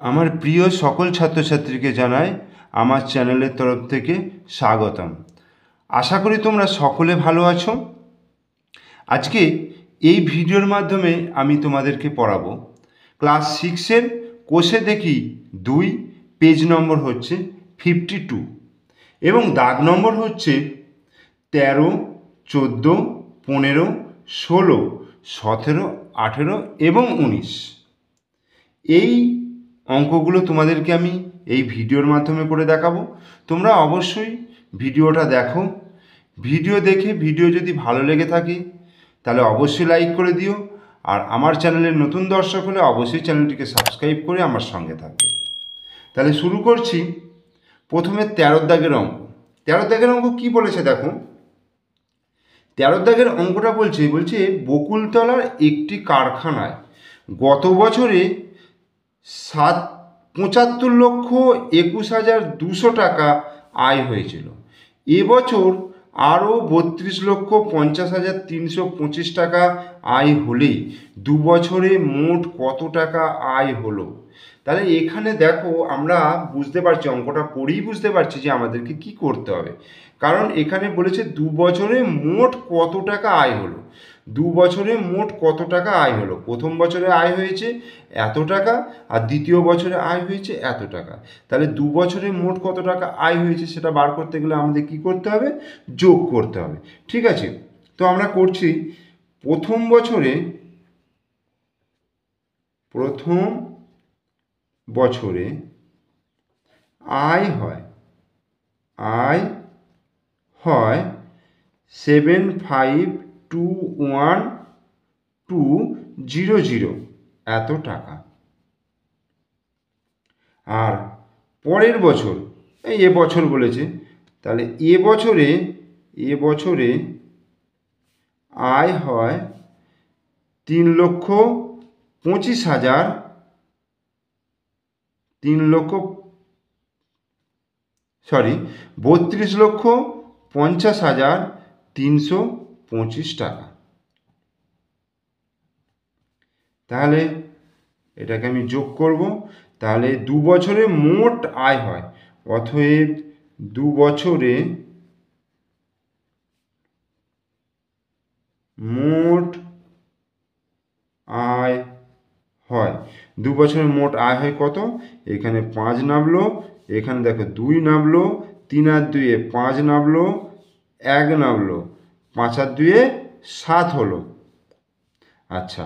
আমার প্রিয় সকল ছাত্রছাত্রীকে জানাই আমার চ্যানেলের তরফ থেকে স্বাগতম। আশা করি তোমরা সকলে ভালো আছো। আজকে এই ভিডিওর মাধ্যমে আমি তোমাদেরকে পড়াবো ক্লাস 6-এর কোষে দেখি 2, পেজ নম্বর হচ্ছে 52 এবং দাগ নম্বর হচ্ছে 13, 14, 15, 16, 17, 18 এবং 19। এই অঙ্কগুলো তোমাদেরকে আমি এই ভিডিওর মাধ্যমে করে দেখাবো। তোমরা অবশ্যই ভিডিওটা দেখো। ভিডিও দেখে ভিডিও যদি ভালো লেগে থাকে তাহলে অবশ্যই লাইক করে দিও, আর আমার চ্যানেলের নতুন দর্শক হলে অবশ্যই চ্যানেলটিকে সাবস্ক্রাইব করে আমার সঙ্গে থাকবে। তাহলে শুরু করছি। প্রথমে 13 দাগের অঙ্ক। 13 দাগের অঙ্ক কি বলেছে দেখো। 13 দাগের অঙ্কটা বলছে বকুলতলার একটি কারখানায় গত বছরে 75,21,200 টাকা আয় হয়েছিল। এবছর আরও 32,50,325 টাকা আয় হলেই 2 বছরে মোট কত টাকা আয় হলো। তাহলে এখানে দেখো আমরা বুঝতে পারছি, অঙ্কটা পড়েই বুঝতে পারছি যে আমাদেরকে কি করতে হবে। কারণ এখানে বলেছে 2 বছরে মোট কত টাকা আয় হলো। 2 বছরে মোট কত টাকা আয় হলো। প্রথম বছরে আয় হয়েছে এত টাকা, আর দ্বিতীয় বছরে আয় হয়েছে এত টাকা। তাহলে 2 বছরে মোট কত টাকা আয় হয়েছে সেটা বার করতে গেলে আমাদের কি করতে হবে? যোগ করতে হবে। ঠিক আছে, তো আমরা করছি। প্রথম বছরে আয় হয় 75,21,200 এত টাকা। আর পরের বছর এবছর বলেছে, তাহলে এবছরে আয় হয় 32,50,325 টাকা। তাহলে এটাকে আমি যোগ করব। তাহলে 2 বছরে মোট আয় হয়, অতএব 2 বছরে মোট আয় হয়। 2 বছরে মোট আয় হয় কত? এখানে 5 নামলো, এখানে দেখো 2 নামলো, 3 আর 2 5 নামলো, 1 নামলো, 5 আর 2 7 হলো। আচ্ছা,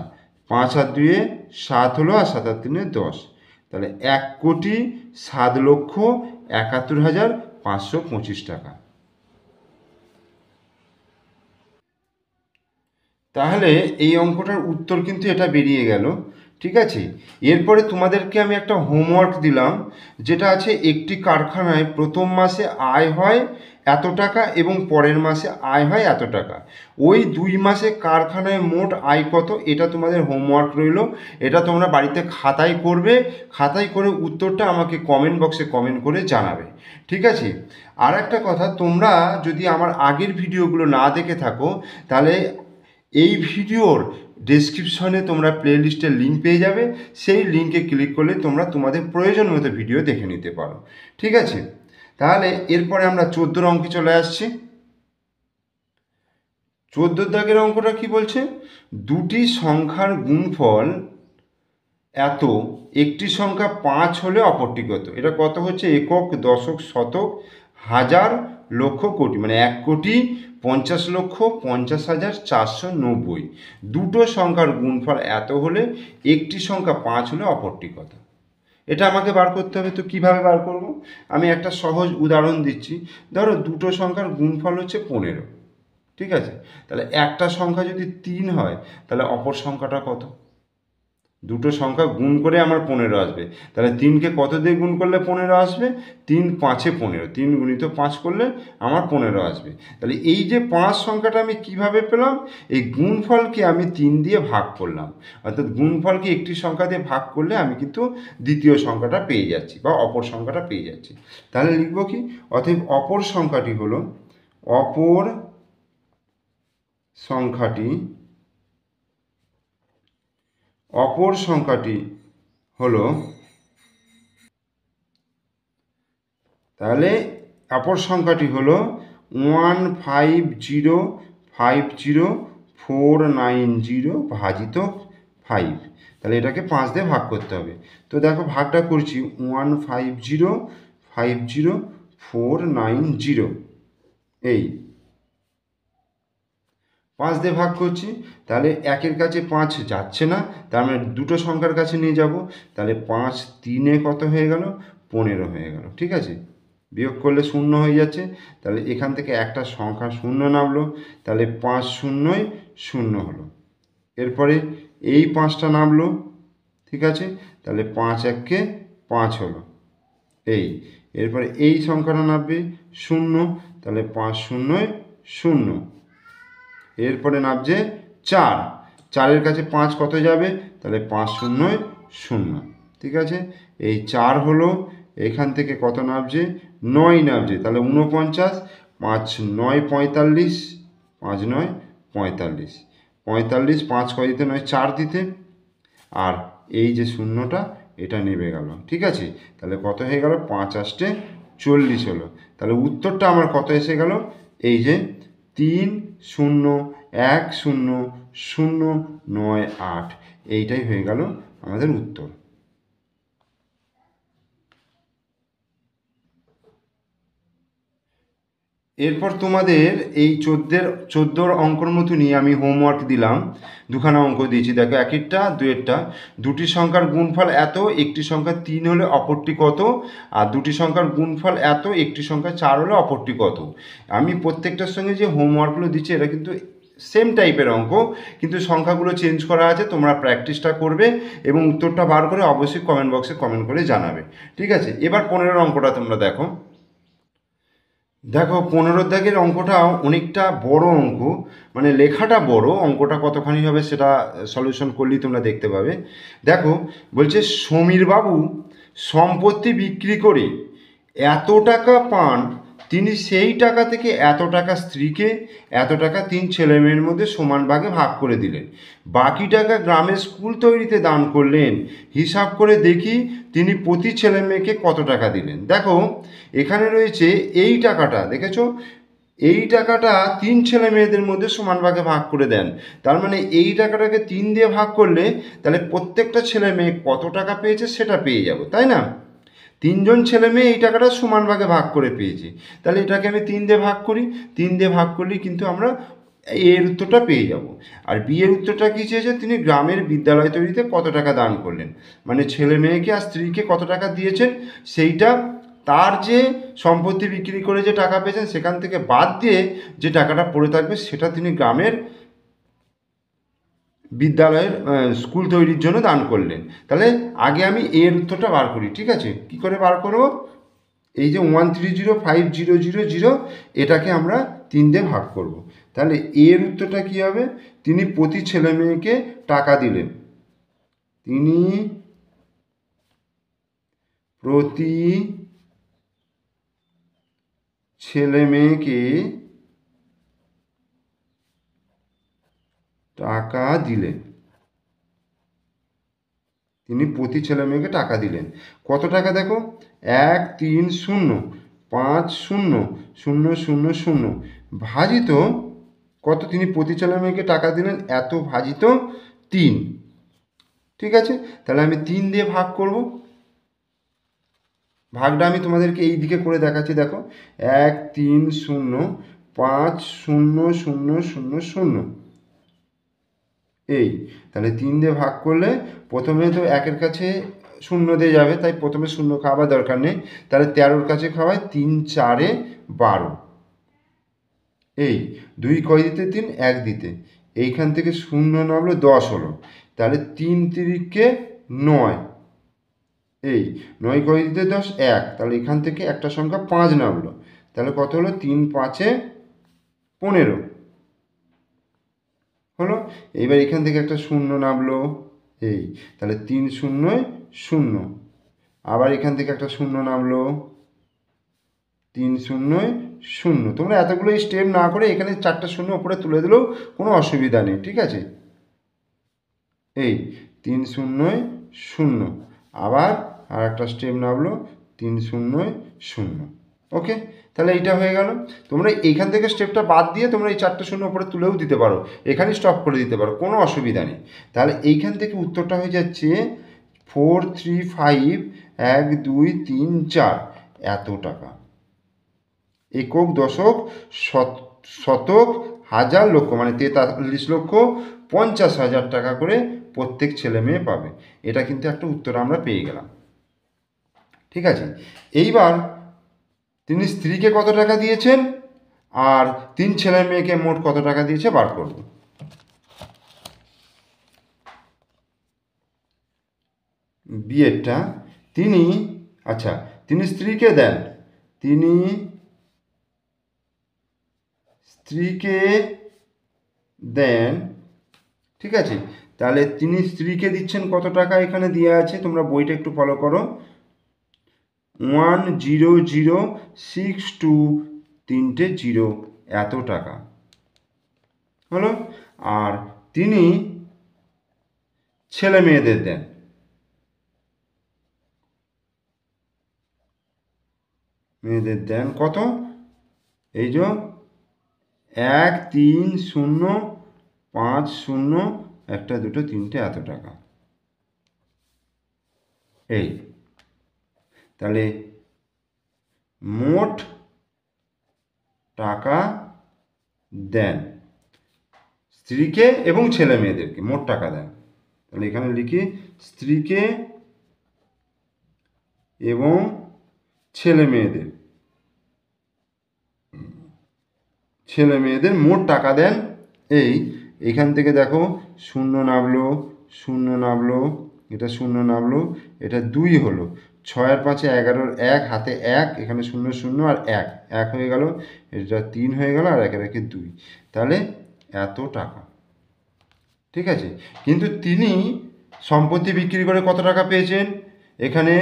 5 আর 2 7 হলো, আর 7 আর 3 10। তাহলে 1,07,71,525 টাকা। তাহলে এই অঙ্কটার উত্তর কিন্তু এটা বেরিয়ে গেল। ঠিক আছে, এরপরে তোমাদেরকে আমি একটা হোমওয়ার্ক দিলাম, যেটা আছে একটি কারখানায় প্রথম মাসে আয় হয় এত টাকা এবং পরের মাসে আয় হয় এত টাকা। ওই 2 মাসে কারখানায় মোট আয় কত, এটা তোমাদের হোমওয়ার্ক রইল। এটা তোমরা বাড়িতে খাতায় করবে। খাতায় করে উত্তরটা আমাকে কমেন্ট বক্সে কমেন্ট করে জানাবে। ঠিক আছে, আর একটা কথা, তোমরা যদি আমার আগের ভিডিওগুলো না দেখে থাকো তাহলে এই ভিডিওর ডেসক্রিপশনে তোমরা প্লেলিস্টের লিঙ্ক পেয়ে যাবে। সেই লিঙ্কে ক্লিক করলে তোমরা তোমাদের প্রয়োজন মতো ভিডিও দেখে নিতে পারো। ঠিক আছে, তাহলে এরপরে আমরা 14 অঙ্কে চলে আসছি। 14 দাগের অঙ্কটা কি বলছে? দুটি সংখ্যার গুণফল এত, একটি সংখ্যা 5 হলে অপরটি কত? এটা কত হচ্ছে? একক, দশক, শতক, হাজার, লক্ষ, কোটি, মানে 1,50,50,50,490। দুটো সংখ্যার গুণফল এত হলে একটি সংখ্যা 5 হলে অপরটি কত? এটা আমাকে বার করতে হবে। তো কিভাবে বার করব? আমি একটা সহজ উদাহরণ দিচ্ছি। ধরো দুটো সংখ্যার গুণফল হচ্ছে 15। ঠিক আছে, তাহলে একটা সংখ্যা যদি 3 হয় তাহলে অপর সংখ্যাটা কত? দুটো সংখ্যা গুণ করে আমার 15 আসবে। তাহলে 3কে কত দিয়ে গুণ করলে 15 আসবে? 3 5-এ 15, 3 গুণিত 5 করলে আমার 15 আসবে। তাহলে এই যে 5 সংখ্যাটা আমি কিভাবে পেলাম? এই গুণফলকে আমি 3 দিয়ে ভাগ করলাম। অর্থাৎ গুণফলকে একটি সংখ্যা দিয়ে ভাগ করলে আমি কিন্তু দ্বিতীয় সংখ্যাটা পেয়ে যাচ্ছি, বা অপর সংখ্যাটা পেয়ে যাচ্ছি। তাহলে লিখব কি? অতএব অপর সংখ্যাটি হলো অপর সংখ্যাটি হলো তাহলে অপর সংখ্যাটি হলো 1505049 ভাজিত 5। তাহলে এটাকে 5 দিয়ে ভাগ করতে হবে। তো দেখো ভাগটা করছি, 1505049 এই 5 দিয়ে ভাগ করছি। তাহলে একের কাছে 5 যাচ্ছে না, তার মানে দুটো সংখ্যার কাছে নিয়ে যাব। তাহলে 5 3 কত হয়ে গেল? 15 হয়ে গেল। ঠিক আছে, বিয়োগ করলে 0 হয়ে যাচ্ছে। তাহলে এখান থেকে একটা সংখ্যা 0 নামলো, তাহলে 5 শূন্যই 0 হলো। এরপরে এই 5টা নামলো, ঠিক আছে, তাহলে 5 1 5 হলো এই। এরপরে এই সংখ্যাটা নামবে 0, তাহলে 5 শূন্যই 0। এরপরে নামছে 4, 4-এর কাছে 5 কত যাবে? তাহলে 5 শূন্যই 0। ঠিক আছে, এই 4 হলো। এখান থেকে কত নামছে? 9 নামছে, তাহলে 49, 5 9 45, 5 9 45, 45 5 কয় দিতে? 9 4 দিতে। আর এই যে শূন্যটা এটা নেমে গেল। ঠিক আছে, তাহলে কত হয়ে গেল? 5 8 40 হলো। তাহলে উত্তরটা আমার কত এসে গেল? এই যে 3010098, এইটাই হয়ে গেল আমাদের উত্তর। এরপর তোমাদের এই 14 অঙ্কর মতনই আমি হোমওয়ার্ক দিলাম, দুখানা অঙ্ক দিয়েছি। দেখো একেরটা দুয়েরটা, দুটি সংখ্যার গুণফল এত, একটি সংখ্যা 3 হলে অপরটি কত, আর দুটি সংখ্যার গুণফল এত, একটি সংখ্যা 4 হলে অপরটি কত। আমি প্রত্যেকটার সঙ্গে যে হোমওয়ার্কগুলো দিচ্ছি এটা কিন্তু সেম টাইপের অঙ্ক, কিন্তু সংখ্যাগুলো চেঞ্জ করা আছে। তোমরা প্র্যাকটিসটা করবে এবং উত্তরটা বার করে অবশ্যই কমেন্ট বক্সে কমেন্ট করে জানাবে। ঠিক আছে, এবার 15 অঙ্কটা তোমরা দেখো। দেখো 15 দাগের অঙ্কটা অনেকটা বড় অঙ্ক, মানে লেখাটা বড়, অঙ্কটা কতখানি হবে সেটা সলিউশন করলেই তোমরা দেখতে পাবে। দেখো বলছে সমীরবাবু সম্পত্তি বিক্রি করে এত টাকা পান, তিনি সেই টাকা থেকে এত টাকা স্ত্রীকে, এত টাকা 3 ছেলে মেয়ের মধ্যে সমান ভাগে ভাগ করে দিলেন। বাকি টাকা গ্রামের স্কুল তৈরিতে দান করলেন। হিসাব করে দেখি তিনি প্রতি ছেলে মেয়েকে কত টাকা দিলেন। দেখো এখানে রয়েছে এই টাকাটা, দেখেছো, এই টাকাটা 3 ছেলে মেয়েদের মধ্যে সমান ভাগে ভাগ করে দেন। তার মানে এই টাকাটাকে 3 দিয়ে ভাগ করলে তাহলে প্রত্যেকটা ছেলে মেয়ে কত টাকা পেয়েছে সেটা পেয়ে যাব, তাই না? 3 জন ছেলে মেয়ে এই টাকাটা সমান ভাগে ভাগ করে পেয়েছে। তাহলে এটাকে আমি 3 দিয়ে ভাগ করি, 3 দিয়ে ভাগ করলেই কিন্তু আমরা এর উত্তরটা পেয়ে যাব। আর বি এর উত্তরটা কী চেয়েছে? তিনি গ্রামের বিদ্যালয় তৈরিতে কত টাকা দান করলেন, মানে ছেলে মেয়েকে আর স্ত্রীকে কত টাকা দিয়েছেন সেইটা তার যে সম্পত্তি বিক্রি করে যে টাকা পেয়েছেন সেখান থেকে বাদ দিয়ে যে টাকাটা পড়ে থাকবে সেটা তিনি গ্রামের বিদ্যালয়ের স্কুল তৈরির জন্য দান করলেন। তাহলে আগে আমি এর উত্তরটা বার করি। ঠিক আছে, কি করে বার করব? এই যে 1305000, এটাকে আমরা 3 দিয়ে ভাগ করব। তাহলে এর উত্তরটা কী হবে? তিনি প্রতি ছেলে মেয়েকে টাকা দিলেন, তিনি প্রতি ছেলে মেয়েকে টাকা দিলেন, তিনি প্রতি ছেলে মেয়েকে টাকা দিলেন। কত টাকা? দেখো 130500000 ভাজিত কত? তিনি প্রতি ছেলে মেয়েকে টাকা দিলেন এত ভাজিত 3। ঠিক আছে, তাহলে আমি 3 দিয়ে ভাগ করব। ভাগটা আমি তোমাদেরকে এই দিকে করে দেখাচ্ছি। দেখো 130500000, এই। তাহলে 3 দিয়ে ভাগ করলে প্রথমে তো 1-এর কাছে 0 দিয়ে যাবে, তাই প্রথমে 0 খাওয়াবার দরকার নেই। তাহলে 13-র কাছে খাওয়ায় 3 4 12, এই 2 কয় দিতে? 3 1 দিতে। এইখান থেকে 0 নামলো 10 হলো। তাহলে 3 3 9, এই 9 কয় দিতে? 10 1, তাহলে এখান থেকে একটা সংখ্যা 5 নামলো। তাহলে কত হলো? 3 5 15 হলো। এইবার এখান থেকে একটা 0 নামলো, এই। তাহলে 3 0 0, আবার এখান থেকে একটা 0 নামলো, 3 0 0। তোমরা এতগুলো স্টেপ না করে এখানে 4টা 0 উপরে তুলে দিলেও কোনো অসুবিধা নেই। ঠিক আছে, এই 3 0 0, আবার আর একটা স্টেপ নামলো 3 0 0। ওকে, তাহলে এইটা হয়ে গেল। তোমরা এইখান থেকে স্টেপটা বাদ দিয়ে তোমরা এই 4টে শূন্য উপরে তুলেও দিতে পারো, এখানে স্টপ করে দিতে পারো, কোনো অসুবিধা নেই। তাহলে এইখান থেকে উত্তরটা হয়ে যাচ্ছে 435 1 2 3 4 এত টাকা। একক, দশক, শতক, হাজার, লক্ষ, মানে 43,50,000 টাকা করে প্রত্যেক ছেলে মেয়ে পাবে। এটা কিন্তু একটা উত্তর আমরা পেয়ে গেলাম। ঠিক আছে, এইবার তিনি স্ত্রীকে কত টাকা দিয়েছেন আর 3 ছেলে মেয়েকে মোট কত টাকা দিয়েছে বার করব। বিয়েরটা তিনি, আচ্ছা, তিনি স্ত্রীকে দেন, তিনি স্ত্রীকে দেন, ঠিক আছে। তাহলে তিনি স্ত্রীকে দিচ্ছেন কত টাকা, এখানে দেওয়া আছে, তোমরা বইটা একটু ফলো করো। 10062 তিনটে জিরো এত টাকা হলো। আর তিনি ছেলে মেয়েদের দেন, কত, এই যে 1 3 0 5 0 1 2 3 এত টাকা। এই তাহলে মোট টাকা দেন স্ত্রীকে এবং ছেলে মেয়েদেরকে, মোট টাকা দেন। তাহলে এখানে লিখি স্ত্রীকে এবং ছেলে মেয়েদের মোট টাকা দেন। এইখান থেকে দেখো শূন্য নামলো, এটা শূন্য নামলো, এটা 2 হলো, 6 আর 5 11, 1 হাতে 1, এখানে 0 0 আর 1 হয়ে গেল, এটা 3 হয়ে গেল আর 1 1 2, তাহলে এত টাকা। ঠিক আছে, কিন্তু তিনি সম্পত্তি বিক্রি করে কত টাকা পেয়েছেন, এখানে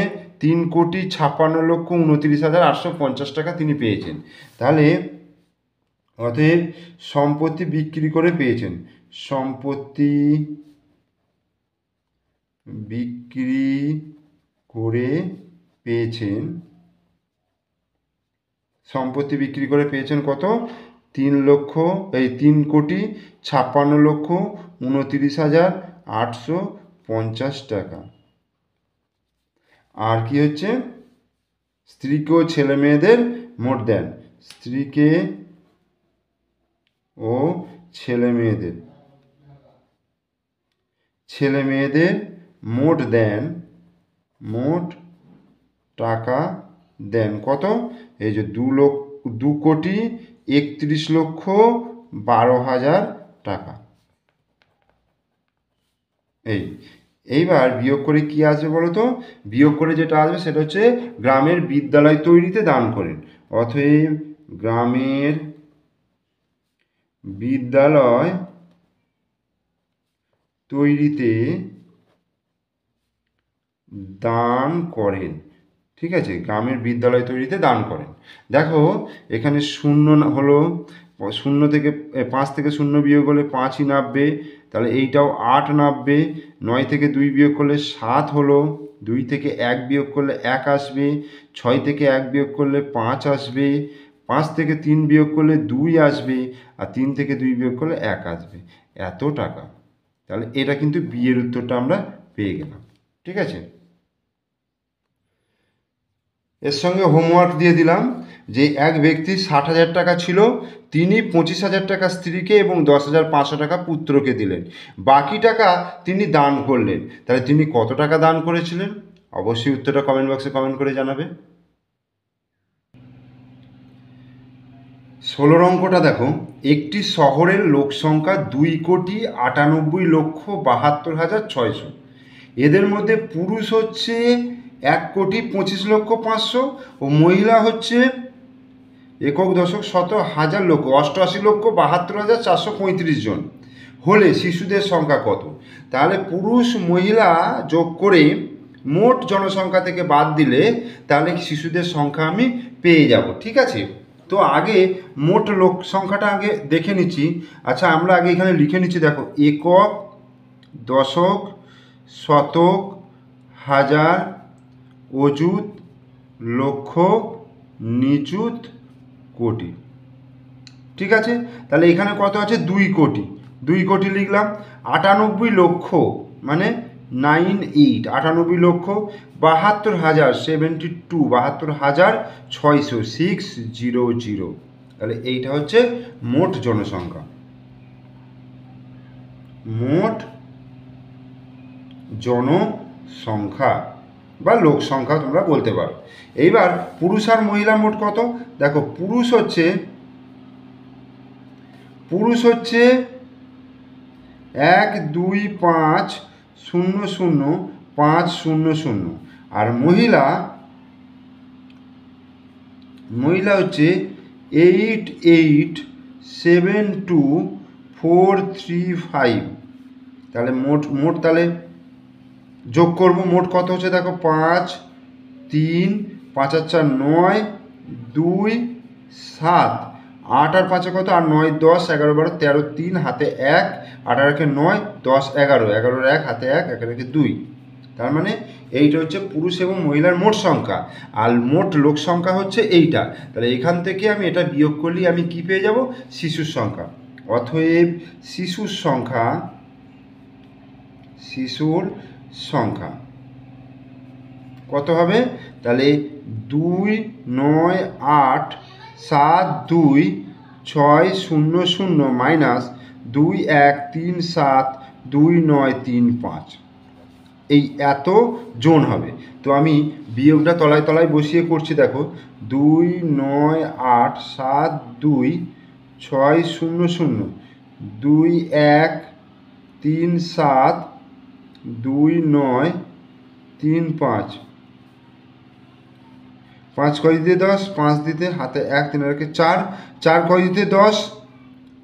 3,56,29,850 টাকা তিনি পেয়েছেন। তাহলে অতএব সম্পত্তি বিক্রি করে পেয়েছেন, সম্পত্তি বিক্রি করে পেয়েছেন কত, 3,56,29,850 টাকা। আর কি হচ্ছে, স্ত্রীকে ও ছেলে মেয়েদের মোট দেন, স্ত্রীকে ও ছেলে মেয়েদের মোট দেন, মোট টাকা দেন কত, এই যে 2,31,12,000 টাকা। এইবার বিয়োগ করে কি আসবে বলো তো, বিয়োগ করে যেটা আসবে সেটা হচ্ছে গ্রামের বিদ্যালয় তৈরিতে দান করেন। অতএব গ্রামের বিদ্যালয় তৈরিতে দান করেন। ঠিক আছে, গ্রামের বিদ্যালয় তৈরিতে দান করেন। দেখো এখানে শূন্য হলো, 5 থেকে 0 বিয়োগ হলে 5ই নামবে, তাহলে এইটাও 8 নামবে। 9 থেকে 2 বিয়োগ করলে 7 হলো, 2 থেকে 1 বিয়োগ করলে 1 আসবে, 6 থেকে 1 বিয়োগ করলে 5 আসবে, 5 থেকে 3 বিয়োগ করলে 2 আসবে, আর 3 থেকে 2 বিয়োগ করলে 1 আসবে, এত টাকা। তাহলে এটা কিন্তু বিয়ের উত্তরটা আমরা পেয়ে গেলাম। ঠিক আছে, এর সঙ্গে হোমওয়ার্ক দিয়ে দিলাম যে এক ব্যক্তির 60,000 টাকা ছিল, তিনি 25,000 টাকা স্ত্রীকে এবং 10,500 টাকা পুত্রকে দিলেন, বাকি টাকা তিনি দান করলেন। তাহলে তিনি কত টাকা দান করেছিলেন, অবশ্যই উত্তরটা কমেন্ট বক্সে কমেন্ট করে জানাবে। 16 অঙ্কটা দেখো, একটি শহরের লোক সংখ্যা 2,98,72,600, এদের মধ্যে পুরুষ হচ্ছে 1,25,05,000 ও মহিলা হচ্ছে একক, দশক, শতক, হাজার, লক্ষ 88,72,435 জন হলে শিশুদের সংখ্যা কত। তাহলে পুরুষ মহিলা যোগ করে মোট জনসংখ্যা থেকে বাদ দিলে তাহলে শিশুদের সংখ্যা আমি পেয়ে যাব। ঠিক আছে, তো আগে মোট লোক সংখ্যাটা আগে দেখে নিচ্ছি। আচ্ছা, আমরা আগে এখানে লিখে নিচ্ছি, দেখো একক, দশক, শতক, হাজার, অযুত, লক্ষ, নিযুত কোটি। ঠিক আছে, তাহলে এখানে কত আছে 2 কোটি, 2 কোটি লিখলাম। 98 লক্ষ মানে 98, 98 লক্ষ 72,000 72, 72,600 600। তাহলে এইটা হচ্ছে মোট জনসংখ্যা, মোট জনসংখ্যা বা লোক সংখ্যা তোমরা বলতে পারো। এইবার পুরুষ আর মহিলা মোট কত, দেখো পুরুষ হচ্ছে 125000500, আর মহিলা হচ্ছে 8872,435। তাহলে মোট তাহলে যোগ করব, মোট কত হচ্ছে দেখো 5 3 5 আর 4 9 2 7 8 আর 5 কত, আর 9 10 11 12 13 3 হাতে 1 8 আর 9 10 11 11 1 হাতে 1 1 2। তার মানে এইটা হচ্ছে পুরুষ এবং মহিলার মোট সংখ্যা, আর মোট লোক সংখ্যা হচ্ছে এইটা। তাহলে এখান থেকে আমি এটা বিয়োগ করলেই আমি কি পেয়ে যাব, শিশুর সংখ্যা। অতএব শিশুর সংখ্যা কত হবে, তাহলে 2 9 8 7 2 6 0 0 মাইনাস 2 1 3 7 2 9 3 5, এই এত জন হবে। তো আমি বিয়োগটা তলায় তলায় বসিয়ে করছি, দেখো 2 9 8 7 2 6 0 0 2 1 3 7 2 9 3 5, 5 কয় দিতে 10, 5 দিতে হাতে 1 3 রেখে 4, 4 কয় দিতে 10,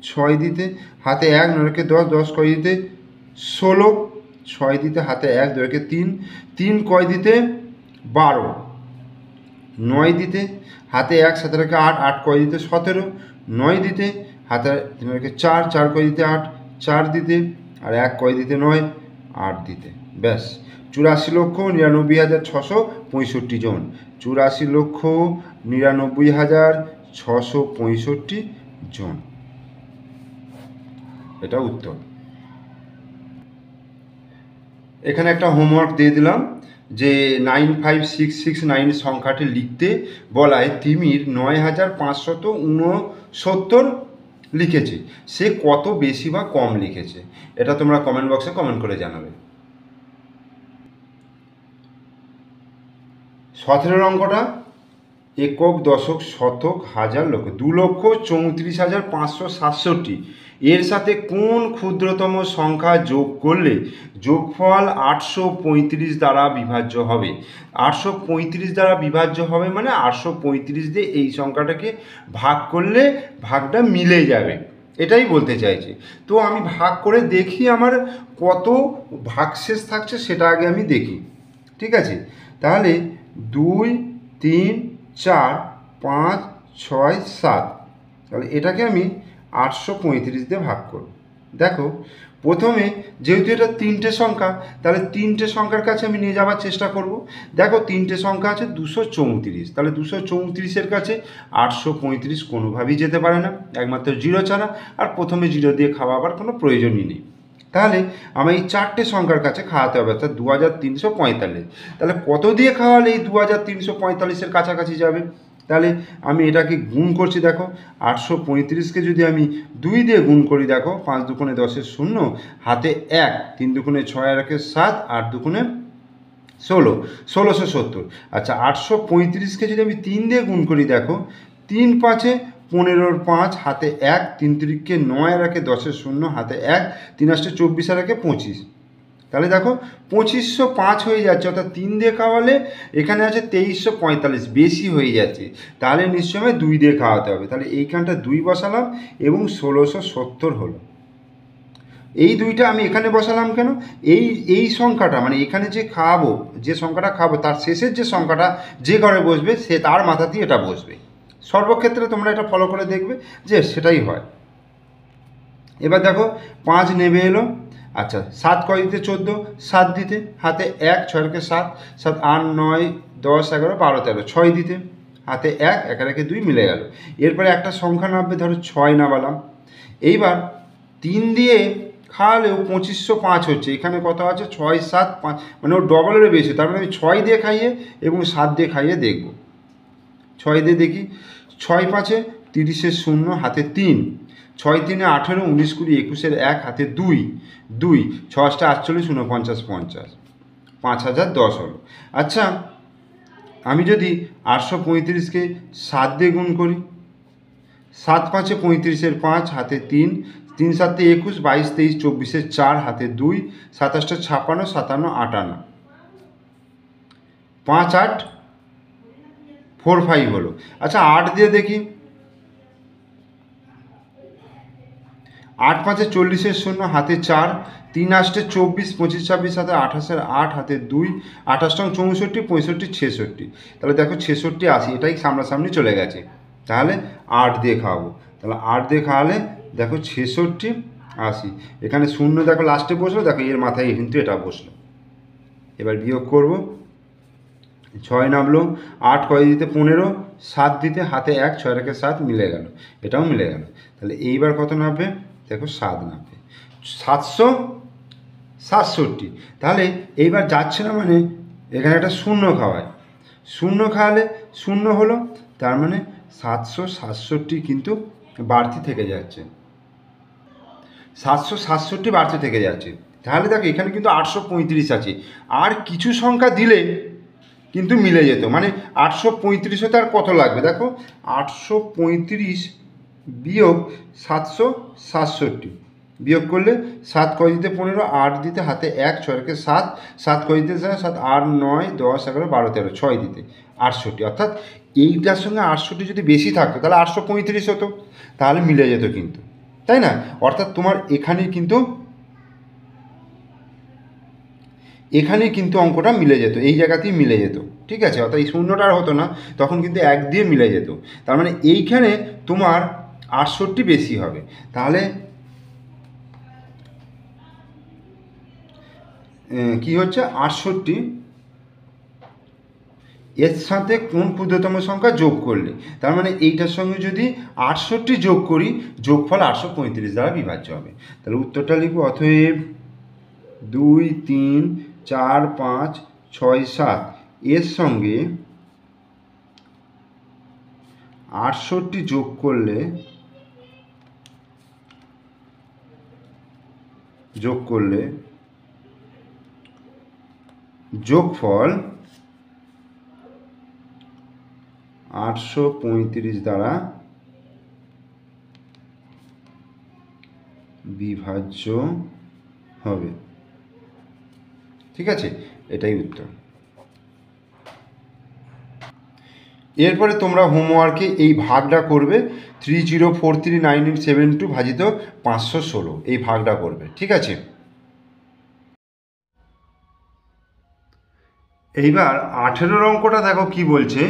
6 দিতে হাতে 1 9 রেখে 10, 10 কয় দিতে 16, 6 দিতে হাতে 1 2 রেখে 3, 3 কয় দিতে 12, 9 দিতে হাতে 1 7 রেখে 8, 8 কয় দিতে 17, 9 দিতে হাতে 3 রেখে 4, 4 কয় দিতে 8, 4 দিতে আর 1 কয় দিতে 9, 8 দিতে। ব্যাস 84,99,665 জন, 84,99,665 জন, এটা উত্তর। এখানে একটা হোমওয়ার্ক দিয়ে দিলাম যে 95669 সংখ্যাটি লিখতে বলায় তিমির 9569 লিখেছে, সে কত বেশি বা কম লিখেছে, এটা তোমরা কমেন্ট বক্সে কমেন্ট করে জানাবে। 17 অঙ্কটা একক দশক শতক হাজার লক্ষ 2,34,567, এর সাথে কোন ক্ষুদ্রতম সংখ্যা যোগ করলে যোগফল 835 দ্বারা বিভাজ্য হবে। 835 দ্বারা বিভাজ্য হবে মানে 835 দিয়ে এই সংখ্যাটাকে ভাগ করলে ভাগটা মিলে যাবে, এটাই বলতে চাইছে। তো আমি ভাগ করে দেখি আমার কত ভাগশেষ থাকছে সেটা আগে আমি দেখি। ঠিক আছে, তাহলে 2 3 4 5 6 7, তাহলে এটাকে আমি 835 দিয়ে ভাগ করব। দেখো প্রথমে যেহেতু এটা 3টে সংখ্যা, তাহলে 3টে সংখ্যার কাছে আমি নিয়ে যাওয়ার চেষ্টা করব। দেখো 3টে সংখ্যা আছে 234, তাহলে 234-এর কাছে 835 কোনোভাবেই যেতে পারে না, একমাত্র 0 ছাড়া, আর প্রথমে 0 দিয়ে খাওয়াবার কোনো প্রয়োজনই নেই। তাহলে আমি এই 4টে সংখ্যার কাছে খাওয়াতে হবে, অর্থাৎ 2345। তাহলে কত দিয়ে খাওয়ালে এই 2345-এর কাছাকাছি যাবে, তাহলে আমি এটাকে গুণ করছি। দেখো 835-কে যদি আমি 2 দিয়ে গুণ করি, দেখো 5 দুগুণে 10-এর 0, হাতে 1 3 দুগুণে 6 আর 1-এ 7 8 দুগুণে 16 1670। আচ্ছা 835-কে যদি আমি 3 দিয়ে গুণ করি, দেখো 3 5-এ 15-এর 5 হাতে 1 3 3-কে 9 আর 1-এ 10-এর 0 হাতে 1 3 8-এ 24 আর 1-এ 25, তাহলে দেখো 2505 হয়ে যাচ্ছে, অর্থাৎ 3 দিয়ে খাওয়ালে এখানে আছে 2345, বেশি হয়ে যাচ্ছে, তাহলে নিশ্চয়ই 2 দিয়ে খাওয়াতে হবে। তাহলে এইখানটা 2 বসালাম এবং 1670 হলো। এই 2টা আমি এখানে বসালাম কেন, এই সংখ্যাটা মানে এখানে যে খাওয়াবো, যে সংখ্যাটা খাবো তার শেষের যে সংখ্যাটা যে ঘরে বসবে সে তার মাথাতেই এটা বসবে। সর্বক্ষেত্রে তোমরা এটা ফলো করে দেখবে যে সেটাই হয়। এবার দেখো 5 নেমে এলো। আচ্ছা 7 কয় দিতে 14, 7 দিতে হাতে 1 6 রেখে 7 7 8 9 10 11 12 13 6 দিতে হাতে 1, 1 আর 1 2 মিলে গেল। এরপরে একটা সংখ্যা নামবে, ধরো 6 নামালাম। এইবার 3 দিয়ে খাওয়ালেও 2505 হচ্ছে। এখানে কত আছে? 6, 7, 5, মানে ওর ডবলেরও বেশি। তার মানে আমি 6 দিয়ে খাইয়ে এবং 7 দিয়ে খাইয়ে দেখব। 6 দিয়ে দেখি, 6 5 30 0 হাতে 3, 6 3 18, 19 20 21 1 হাতে 2, 2 6 48 49 50, 5010 হলো। আচ্ছা, আমি যদি 835কে 7 দিয়ে গুণ করি, 7 5 35 5 হাতে 3, 3 7 21 22 23 24 4 হাতে 2, 27 56 57 58, 5 8 4 5 হলো। আচ্ছা, 8 দিয়ে দেখি, 8 5 40 0 হাতে 4, 3 8 24 25 26 হাতে 28 8 হাতে 2, 28 64 65 66। তাহলে দেখো 66 80, এটাই সামনাসামনি চলে গেছে। তাহলে 8 দিয়ে খাওয়াবো। তাহলে 8 দিয়ে খাওয়ালে দেখো 66 80, এখানে 0 দেখো লাস্টে বসলো, দেখো এর মাথায় কিন্তু এটা বসলো। এবার বিয়োগ করব, 6 নামলো, 8 কয় দিতে 15, 7 দিতে হাতে 1, 6 রেখে 7 মিলে গেল, এটাও মিলে গেল। তাহলে এইবার কত নামবে? দেখো 7 নামবে, 767। তাহলে এইবার যাচ্ছে না, মানে এখানে একটা শূন্য খাওয়ায়, শূন্য খাওয়ালে 0 হলো, তার মানে 767 কিন্তু বাড়তি থেকে যাচ্ছে, 767 বাড়তি থেকে যাচ্ছে। তাহলে দেখো এখানে কিন্তু 835 আছে, আর কিছু সংখ্যা দিলে কিন্তু মিলে যেত। মানে 835 হতে আর কত লাগবে? দেখো 835 বিয়োগ 767, বিয়োগ করলে 7 কয় দিতে 15, 8 দিতে হাতে 1, 6 রেখে 7, 7 কয় দিতে 7, 8 9 10 11 12 13, 6 দিতে 68। অর্থাৎ এইটার সঙ্গে 68 যদি বেশি থাকতো তাহলে 835 হতো, তাহলে মিলে যেত কিন্তু, তাই না? অর্থাৎ তোমার এখানেই কিন্তু অঙ্কটা মিলে যেত, এই জায়গাতেই মিলে যেত, ঠিক আছে? অর্থাৎ এই শূন্যটা আর হতো না, তখন কিন্তু 1 দিয়ে মিলে যেত। তার মানে এইখানে তোমার 68 বেশি হবে। তাহলে কি হচ্ছে? 68 এর সাথে কোন ক্ষুদ্রতম সংখ্যা যোগ করলে, তার মানে এইটার সঙ্গে যদি 68 যোগ করি, যোগফল 835 দ্বারা বিভাজ্য হবে। তাহলে উত্তরটা লিখব, অতএব 2 3 4 5 6 7 এর সঙ্গে 68 যোগ করলে যোগফল 835 দ্বারা বিভাজ্য হবে। ঠিক আছে, এটাই উত্তর। এরপরে তোমরা হোমওয়ার্কে এই ভাগটা করবে, 30439872 ভাজিত 516, এই ভাগটা করবে। ঠিক আছে, এইবার 18 অঙ্কটা দেখো কি বলছে।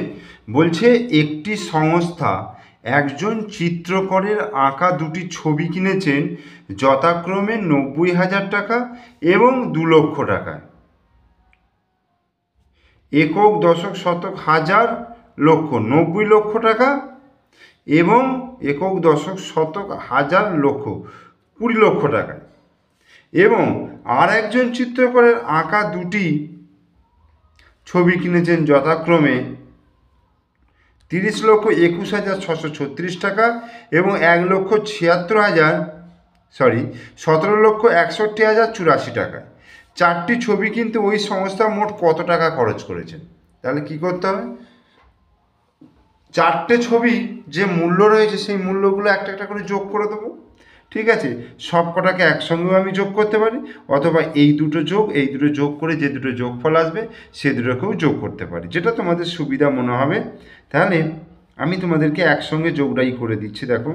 বলছে একটি সংস্থা একজন চিত্রকরের আঁকা দুটি ছবি কিনেছেন যথাক্রমে 90,000 টাকা এবং 2 লক্ষ টাকায়। একক, দশক, শতক, হাজার, লক্ষ, 90 লক্ষ টাকা এবং একক, দশক, শতক, হাজার, লক্ষ, 20 লক্ষ টাকায়। এবং আর একজন চিত্রকরের আঁকা দুটি ছবি কিনেছেন যথাক্রমে 30,21,636 টাকা এবং 17,61,84 টাকা। চারটি ছবি কিন্তু ওই সংস্থা মোট কত টাকা খরচ করেছেন? তাহলে কি করতে হবে? চারটে ছবি যে মূল্য রয়েছে সেই মূল্যগুলো একটা একটা করে যোগ করে দেবো। ঠিক আছে, সব কটাকে একসঙ্গেও আমি যোগ করতে পারি, অথবা এই দুটো যোগ করে যে দুটো যোগফল আসবে সে দুটোকেও যোগ করতে পারি, যেটা তোমাদের সুবিধা মনে হবে। তাহলে আমি তোমাদেরকে একসঙ্গে যোগটাই করে দিচ্ছি। দেখো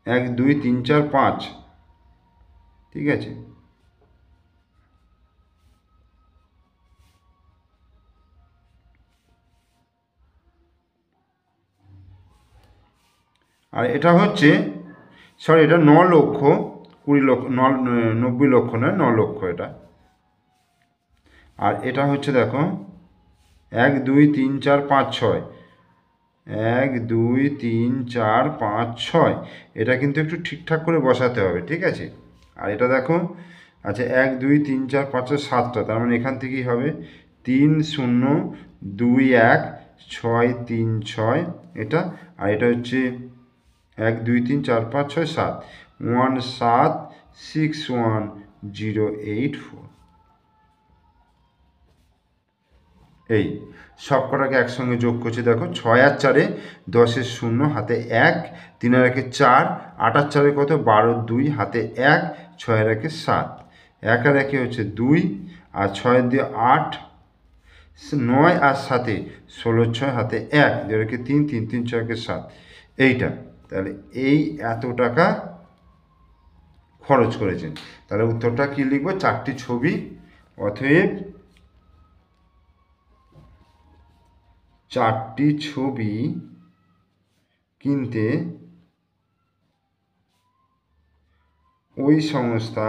1 2 3 4 5, ঠিক আছে, আর এটা হচ্ছে, সরি, এটা 9 লক্ষ 20 লক্ষ, 90 লক্ষ নয়, 9 লক্ষ এটা। আর এটা হচ্ছে দেখো 1 2 3 4 5 6, 1 2 3 4 5 6, এটা কিন্তু একটু ঠিকঠাক করে বসাতে হবে, ঠিক আছে। আর এটা দেখো, আচ্ছা 1 2 3 4 5 6 7টা, তার মানে এখান থেকেই হবে 3 0 2 1 6 3 6 এটা। আর এটা হচ্ছে 1 2 3 4 5 6 7, 1 7 6 1 0 8 4। এই সব কটাকে একসঙ্গে যোগ করছি, দেখো 6 আর 4 10 0, হাতে 1, 3 আর 1 4, 8 আর 4 কত 12 2, হাতে 1, 6 আর 1 7, 1 আর 1 হচ্ছে 2, আর 6 দিয়ে 8, 9 আর 7 16 6, হাতে 1, 2 আর 3 3 3 6 7, এইটা। তাহলে এই এত টাকা খরচ করেছেন। তাহলে উত্তরটা কি লিখবো, 4টি ছবি, অতএব 4টি ছবি কিনতে ওই সংস্থা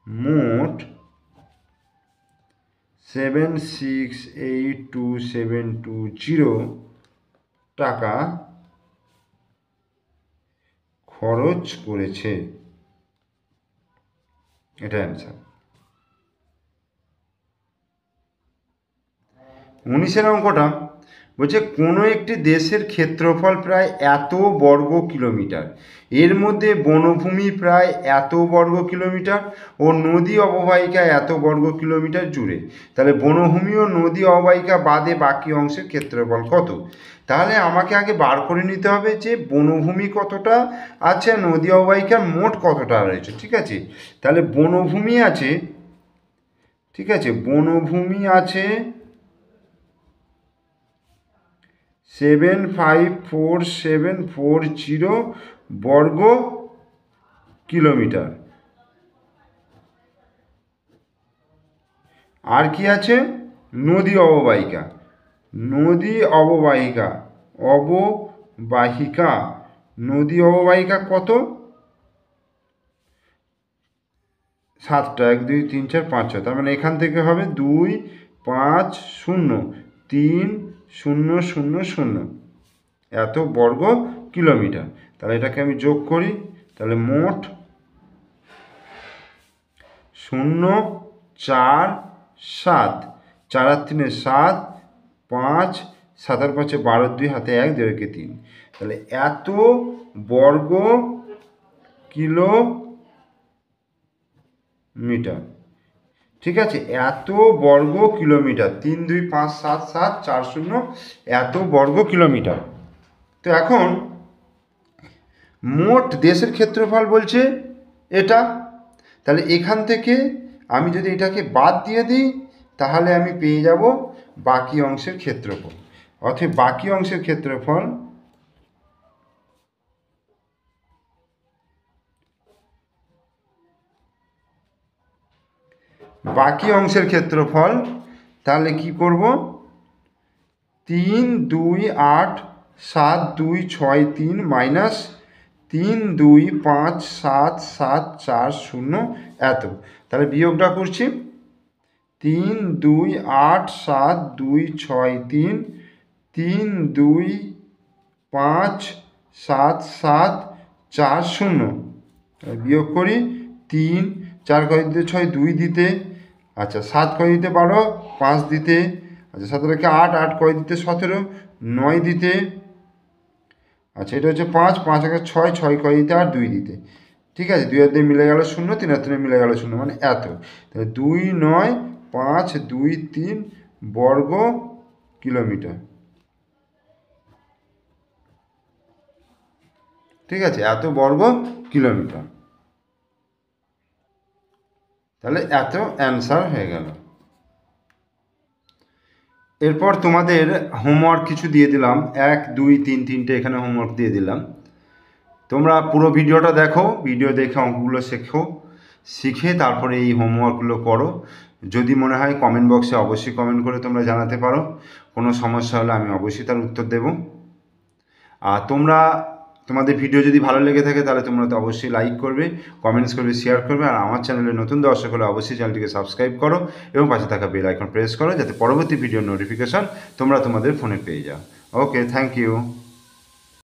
মোট 7682720 টাকা খরচ করেছে, এটা অ্যান্সার। 19 অঙ্কটা বলছে কোনো একটি দেশের ক্ষেত্রফল প্রায় এত বর্গ কিলোমিটার, এর মধ্যে বনভূমি প্রায় এত বর্গ কিলোমিটার ও নদী অববাহিকা এত বর্গ কিলোমিটার জুড়ে। তাহলে বনভূমি ও নদী অববাহিকা বাদে বাকি অংশের ক্ষেত্রফল কত? তাহলে আমাকে আগে বার করে নিতে হবে যে বনভূমি কতটা আছে, নদী অববাহিকার মোট কতটা রয়েছে, ঠিক আছে। তাহলে বনভূমি আছে, ঠিক আছে, বনভূমি আছে 754,740 বর্গ কিলোমিটার। আর কি আছে, নদী অববাহিকা, নদী অববাহিকা, অববাহিকা, নদী অববাহিকা কত, 7টা, 1 2 3 4 5 6, তার মানে এখান থেকে হবে 2 5 0 3 0 0 0 এত বর্গ কিলোমিটার। তাহলে এটাকে আমি যোগ করি, তাহলে মোট 0 4 7, 4 আর 3 7, 5 7 আর 5 12 2, হাতে 1, 2 রেখে 3, তাহলে এত বর্গ কিলোমিটার, ঠিক আছে, এত বর্গ কিলোমিটার, 3 2 5 7 7 4 0 এত বর্গ কিলোমিটার। তো এখন মোট দেশের ক্ষেত্রফল বলছে এটা, তাহলে এখান থেকে আমি যদি এটাকে বাদ দিয়ে দিই তাহলে আমি পেয়ে যাব বাকি অংশের ক্ষেত্রফল। অর্থাৎ বাকি অংশের ক্ষেত্রফল তাহলে কি করব, 3 2 8 7 2 6 3 মাইনাস 3 2 5 7 7 4 0 এত। তাহলে বিয়োগটা করছি, 3 2 8 7 2 6 3 3 2 5 7 7 4 0, বিয়োগ করি 3 4 কয় দিতে 6 2 দিতে, আচ্ছা 7 কয় দিতে 12 5 দিতে, আচ্ছা 7 রেখে 8 8 কয় দিতে 17 9 দিতে, আচ্ছা এটা হচ্ছে 5 5 একে 6 6 কয় দিতে আর 2 দিতে, ঠিক আছে। 2 আর 2 মিলে গেল 0, 3 আর 3 মিলে গেল 0, মানে এত। তাহলে 2 9 5 2 3 বর্গ কিলোমিটার, ঠিক আছে, এত বর্গ কিলোমিটার। তাহলে এত অ্যান্সার হয়ে গেল। এরপর তোমাদের হোমওয়ার্ক কিছু দিয়ে দিলাম, 1 2 3 3টে এখানে হোমওয়ার্ক দিয়ে দিলাম। তোমরা পুরো ভিডিওটা দেখো, ভিডিও দেখে অঙ্কগুলো শেখো, শিখে তারপরে এই হোমওয়ার্কগুলো করো। যদি মনে হয় কমেন্ট বক্সে অবশ্যই কমেন্ট করে তোমরা জানাতে পারো, কোনো সমস্যা হলে আমি অবশ্যই তার উত্তর দেব। আর তোমরা তোমাদের ভিডিও যদি ভালো লেগে থাকে তাহলে তোমরা তো অবশ্যই লাইক করবে, কমেন্টস করবে, শেয়ার করবে। আর আমার চ্যানেলে নতুন দর্শক হলে অবশ্যই চ্যানেলটিকে সাবস্ক্রাইব করো এবং পাশে থাকা বেল আইকন প্রেস করো, যাতে পরবর্তী ভিডিওর নোটিফিকেশন তোমরা তোমাদের ফোনে পেয়ে যাও। ওকে, থ্যাংক ইউ।